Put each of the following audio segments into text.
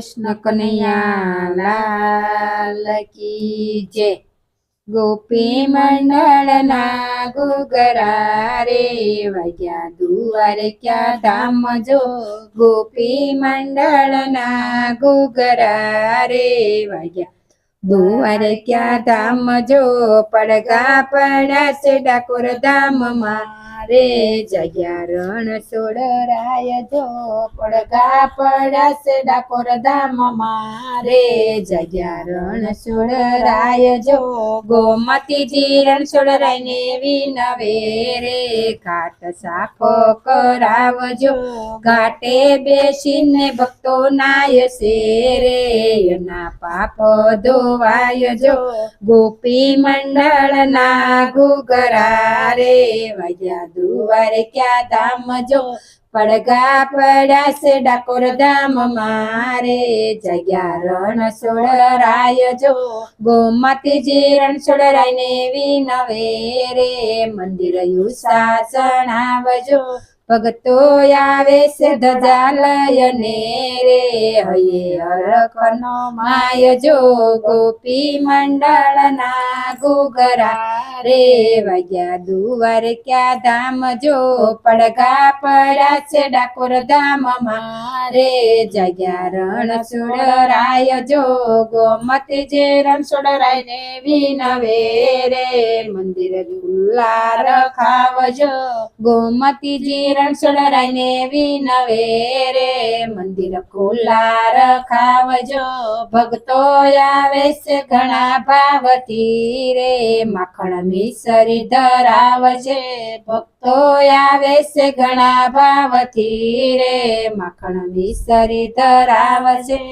કૃષ્ણ કનૈયા લાલ કી જય। ગોપી મંડળના ઘૂઘરા રે વાગ્યા દ્વારકા ધામ જો। ગોપી મંડળના ઘૂઘરા રે વાગ્યા દ્વારકા ધામ જો। પડઘા પડાશે ડાકોર ધામમાં રે જગ્યા રણછોડ રાય જો। પડઘા પડાશે ડાકોર ધામમાં રે જગ્યા રણછોડ રાય જો। ગોમતીજી રણછોડ રાયને વિનવે રે ઘાટ સાફ કરાવજો। ઘાટે બેસીને ભક્તો નાયસે રે એના પાપ ધોવાય જો। ગોપી મંડળના ઘૂઘરા રે વાગ્યા દ્વારકા ધામ જો। પડઘા પડાશે ડાકોર ધામમાં રે જગ્યા રણછોડ રાય જો। ગોમતીજી રણછોડ રાયને વિનવે રે મંદિર શાસન આવજો। ભગતો આવે છે ધજા લયને રે હૈયે હરખનો માય જો। ગોપી મંડળના ઘૂઘરા રે વાગ્યા દ્વારકા ધામ જો। પડઘા પડાશે ડાકોર ધામમાં રે જગ્યા રણછોડ રાય જો। ગોમતીજી રણછોડ રાયને વિનવે રે મંદિર ખુલ્લા રખાવજો। ગોમતીજી રણછોડ રાયને વિનવે રે મંદિર ખુલ્લા રખાવજો। ભક્તો આવે છે ઘણા ભાવથી રે માખણ મિસરી ધરાવજે। ભક્તો આવે છે ઘણા ભાવથી રે માખણ મિસરી ધરાવજે।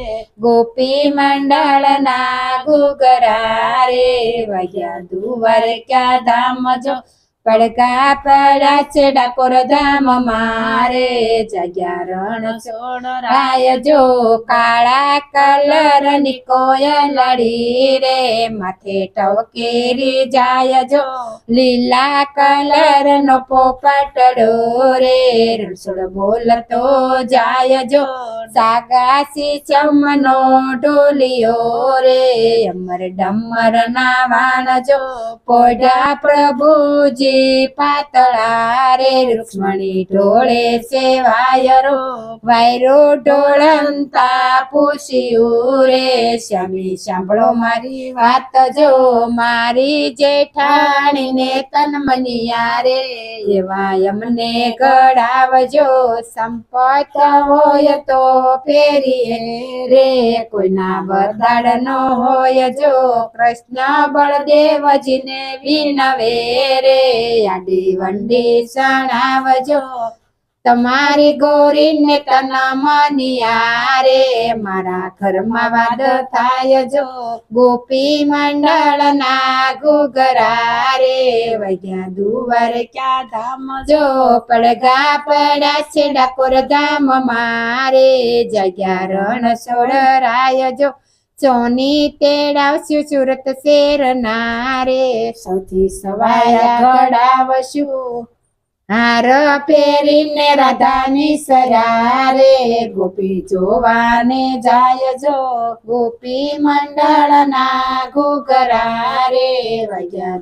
ગોપી મંડળના ઘૂઘરા રે વાગ્યા દ્વારકા ધામ જો। પડઘા પડાશે ડાકોર ધામમાં રે જગ્યા રણછોડ રાય જો। કાળા કલરની કોયલડી રે માથે ટવકેરી જાય જો। લીલા કલરનો પોપટડો રે રણછોડ બોલતો જાય જો। સાગાસી ચમનો ઢોલિયો રે અમર ડમર ના વાણ જો। પોઢા પ્રભુજી પાતળા રે રૂક્ષ્મણી ઢોળે છે વાયરો। વાયરો ઢોળંતા પૂછ્યું રે શ્યામી સાંભળો મારી વાત જો। મારી જેઠાણીને તન મનિયા રે એવા અમને ઘડાવજો। સંપત હોય તો ફેરીએ રે કોઈના વરદાડ ન હોય જો। કૃષ્ણ બળદેવજીને વિનવે રે આડી વંડી સણાવજો। તમારી ગોરીને તન મનિયા રે મારા ઘરમાં વાદ થાય જો। ગોપી મંડળના ઘૂઘરા રે વાગ્યા દ્વારકા ધામ જો। પડઘા પડાશે ડાકોર ધામમાં રે જગ્યા રણછોડ રાય જો। સોની તેડાવશું સુરત શેરના રે સૌથી સવાયા ઘડાવશું। હાર પહેરીને રાધાની સરા રે ગોપી જોવાને જાય જો। ગોપી મંડળના ઘૂઘરા રે વાગ્યા